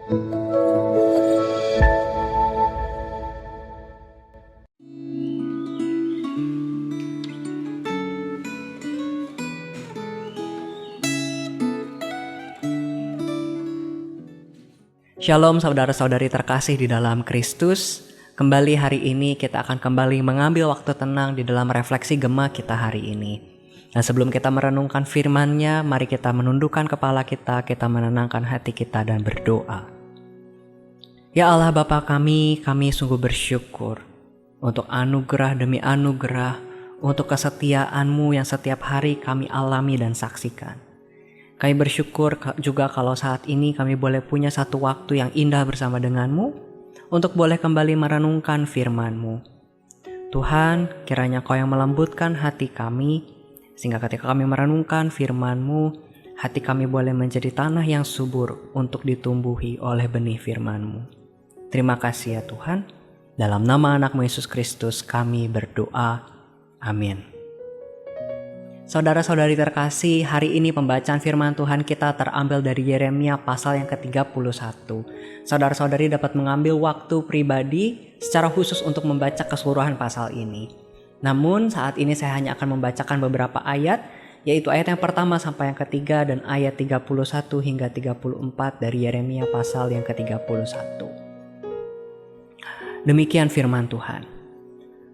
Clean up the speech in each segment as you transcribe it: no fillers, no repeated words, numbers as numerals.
Shalom saudara-saudari terkasih di dalam Kristus. Kembali hari ini kita akan kembali mengambil waktu tenang di dalam refleksi Gema kita hari ini. Dan sebelum kita merenungkan firman-Nya, mari kita menundukkan kepala kita menenangkan hati kita dan berdoa. Ya Allah Bapa kami sungguh bersyukur untuk anugerah demi anugerah, untuk kesetiaan-Mu yang setiap hari kami alami dan saksikan. Kami bersyukur juga kalau saat ini kami boleh punya satu waktu yang indah bersama dengan-Mu untuk boleh kembali merenungkan firman-Mu. Tuhan, kiranya Kau yang melembutkan hati kami, sehingga ketika kami merenungkan firman-Mu, hati kami boleh menjadi tanah yang subur untuk ditumbuhi oleh benih firman-Mu. Terima kasih ya Tuhan. Dalam nama anak-Mu Yesus Kristus kami berdoa. Amin. Saudara-saudari terkasih, hari ini pembacaan firman Tuhan kita terambil dari Yeremia pasal yang ke-31. Saudara-saudari dapat mengambil waktu pribadi secara khusus untuk membaca keseluruhan pasal ini. Namun saat ini saya hanya akan membacakan beberapa ayat, yaitu ayat yang pertama sampai yang ketiga dan ayat 31 hingga 34 dari Yeremia pasal yang ke-31. Demikian firman Tuhan.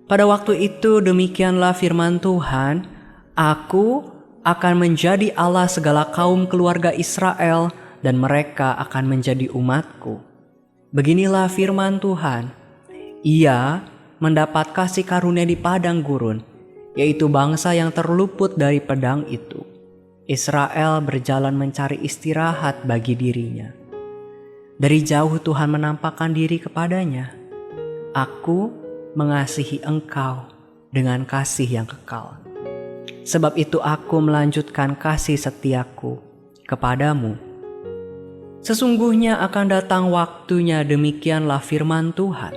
Pada waktu itu demikianlah firman Tuhan, Aku akan menjadi Allah segala kaum keluarga Israel dan mereka akan menjadi umatku. Beginilah firman Tuhan. Ia mendapat kasih karunia di padang gurun, yaitu bangsa yang terluput dari pedang itu. Israel berjalan mencari istirahat bagi dirinya. Dari jauh Tuhan menampakkan diri kepadanya. Aku mengasihi engkau dengan kasih yang kekal. Sebab itu aku melanjutkan kasih setiaku kepadamu. Sesungguhnya akan datang waktunya, demikianlah firman Tuhan.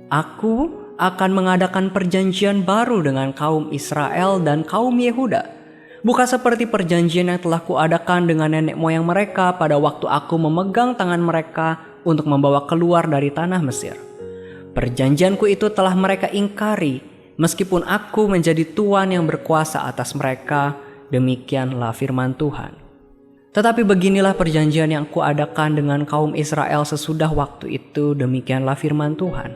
Aku akan mengadakan perjanjian baru dengan kaum Israel dan kaum Yehuda. Bukan seperti perjanjian yang telah kuadakan dengan nenek moyang mereka pada waktu aku memegang tangan mereka untuk membawa keluar dari tanah Mesir. Perjanjianku itu telah mereka ingkari. Meskipun aku menjadi tuan yang berkuasa atas mereka, demikianlah firman Tuhan. Tetapi beginilah perjanjian yang kuadakan dengan kaum Israel sesudah waktu itu, demikianlah firman Tuhan.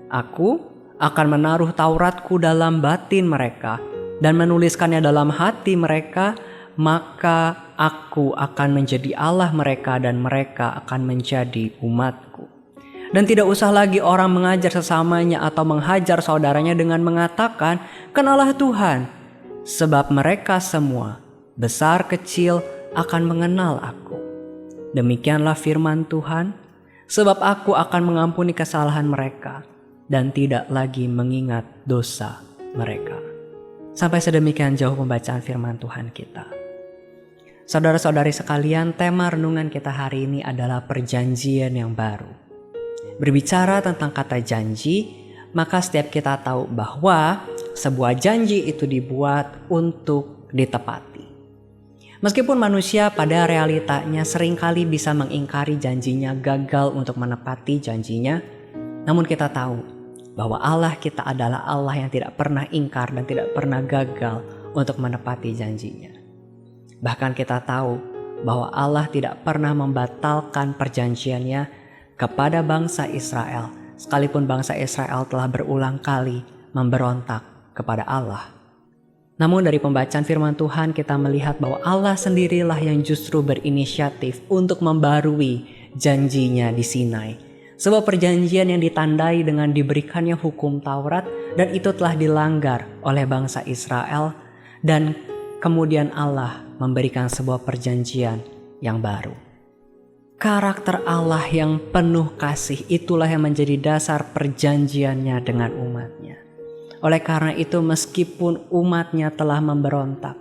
Aku akan menaruh Tauratku dalam batin mereka dan menuliskannya dalam hati mereka, maka aku akan menjadi Allah mereka dan mereka akan menjadi umatku. Dan tidak usah lagi orang mengajar sesamanya atau menghajar saudaranya dengan mengatakan, "Kenalah Tuhan," sebab mereka semua, besar kecil, akan mengenal aku. Demikianlah firman Tuhan, sebab aku akan mengampuni kesalahan mereka dan tidak lagi mengingat dosa mereka. Sampai sedemikian jauh pembacaan firman Tuhan kita. Saudara-saudari sekalian, tema renungan kita hari ini adalah perjanjian yang baru. Berbicara tentang kata janji, maka setiap kita tahu bahwa sebuah janji itu dibuat untuk ditepati. Meskipun manusia pada realitanya seringkali bisa mengingkari janjinya, gagal untuk menepati janjinya, namun kita tahu bahwa Allah kita adalah Allah yang tidak pernah ingkar dan tidak pernah gagal untuk menepati janjinya. Bahkan kita tahu bahwa Allah tidak pernah membatalkan perjanjiannya kepada bangsa Israel, sekalipun bangsa Israel telah berulang kali memberontak kepada Allah. Namun dari pembacaan firman Tuhan kita melihat bahwa Allah sendirilah yang justru berinisiatif untuk membarui janjinya di Sinai. Sebuah perjanjian yang ditandai dengan diberikannya hukum Taurat, dan itu telah dilanggar oleh bangsa Israel, dan kemudian Allah memberikan sebuah perjanjian yang baru. Karakter Allah yang penuh kasih itulah yang menjadi dasar perjanjiannya dengan umatnya. Oleh karena itu, meskipun umatnya telah memberontak,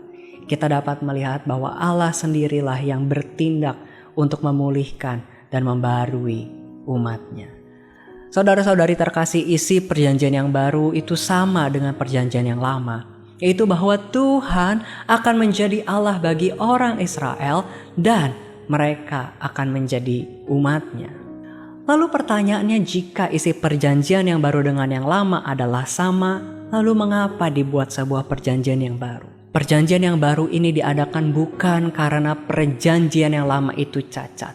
kita dapat melihat bahwa Allah sendirilah yang bertindak untuk memulihkan dan membarui umatnya. Saudara-saudari terkasih, isi perjanjian yang baru itu sama dengan perjanjian yang lama, yaitu bahwa Tuhan akan menjadi Allah bagi orang Israel dan mereka akan menjadi umatnya. Lalu pertanyaannya, jika isi perjanjian yang baru dengan yang lama adalah sama, lalu mengapa dibuat sebuah perjanjian yang baru? Perjanjian yang baru ini diadakan bukan karena perjanjian yang lama itu cacat,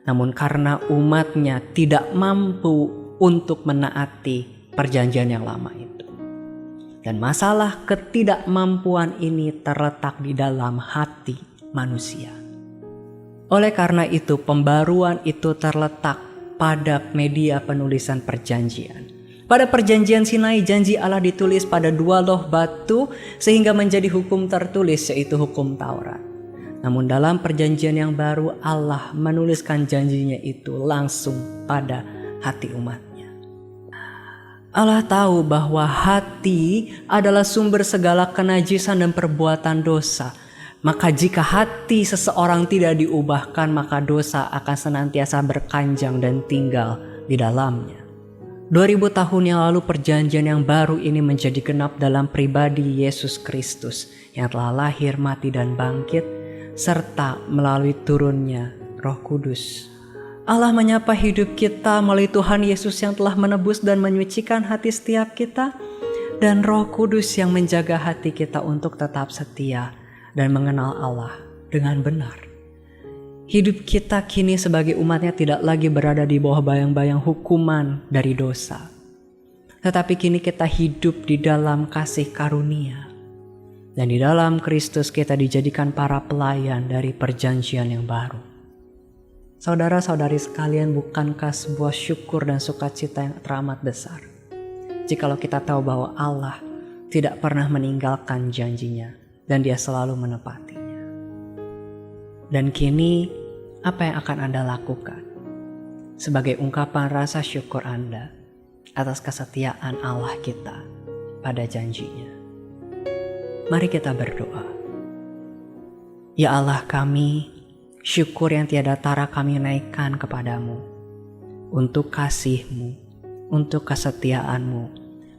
namun karena umatnya tidak mampu untuk menaati perjanjian yang lama itu. Dan masalah ketidakmampuan ini terletak di dalam hati manusia. Oleh karena itu, pembaruan itu terletak pada media penulisan perjanjian. Pada perjanjian Sinai, janji Allah ditulis pada 2 loh batu sehingga menjadi hukum tertulis, yaitu hukum Taurat. Namun dalam perjanjian yang baru, Allah menuliskan janjinya itu langsung pada hati umatnya. Allah tahu bahwa hati adalah sumber segala kenajisan dan perbuatan dosa. Maka jika hati seseorang tidak diubahkan, maka dosa akan senantiasa berkanjang dan tinggal di dalamnya. 2000 tahun yang lalu perjanjian yang baru ini menjadi genap dalam pribadi Yesus Kristus yang telah lahir, mati, dan bangkit, serta melalui turunnya Roh Kudus. Allah menyapa hidup kita melalui Tuhan Yesus yang telah menebus dan menyucikan hati setiap kita, dan Roh Kudus yang menjaga hati kita untuk tetap setia dan mengenal Allah dengan benar. Hidup kita kini sebagai umatnya tidak lagi berada di bawah bayang-bayang hukuman dari dosa. Tetapi kini kita hidup di dalam kasih karunia. Dan di dalam Kristus kita dijadikan para pelayan dari perjanjian yang baru. Saudara-saudari sekalian, bukankah sebuah syukur dan sukacita yang teramat besar jikalau kita tahu bahwa Allah tidak pernah meninggalkan janjinya dan Dia selalu menepatinya. Dan kini, apa yang akan Anda lakukan sebagai ungkapan rasa syukur Anda atas kesetiaan Allah kita pada janjinya? Mari kita berdoa. Ya Allah kami, syukur yang tiada tara kami naikkan kepadamu untuk kasih-Mu, untuk kesetiaan-Mu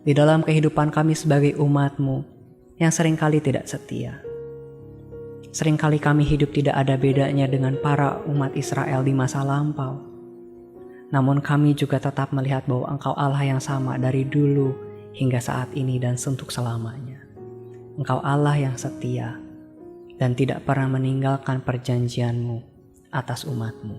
di dalam kehidupan kami sebagai umat-Mu yang seringkali tidak setia. Seringkali kami hidup tidak ada bedanya dengan para umat Israel di masa lampau. Namun kami juga tetap melihat bahwa Engkau Allah yang sama dari dulu hingga saat ini dan untuk selamanya. Engkau Allah yang setia dan tidak pernah meninggalkan perjanjian-Mu atas umat-Mu.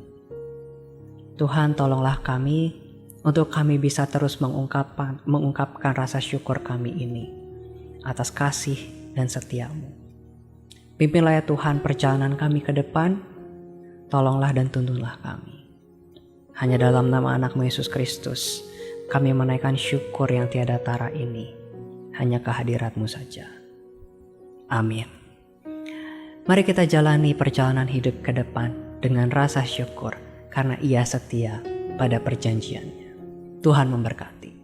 Tuhan, tolonglah kami untuk kami bisa terus mengungkapkan rasa syukur kami ini atas kasih dan setia-Mu. Pimpinlah ya Tuhan perjalanan kami ke depan, tolonglah dan tuntunlah kami. Hanya dalam nama anak-Mu Yesus Kristus, kami menaikkan syukur yang tiada tara ini, hanya kehadirat-Mu saja. Amin. Mari kita jalani perjalanan hidup ke depan dengan rasa syukur karena Ia setia pada perjanjiannya. Tuhan memberkati.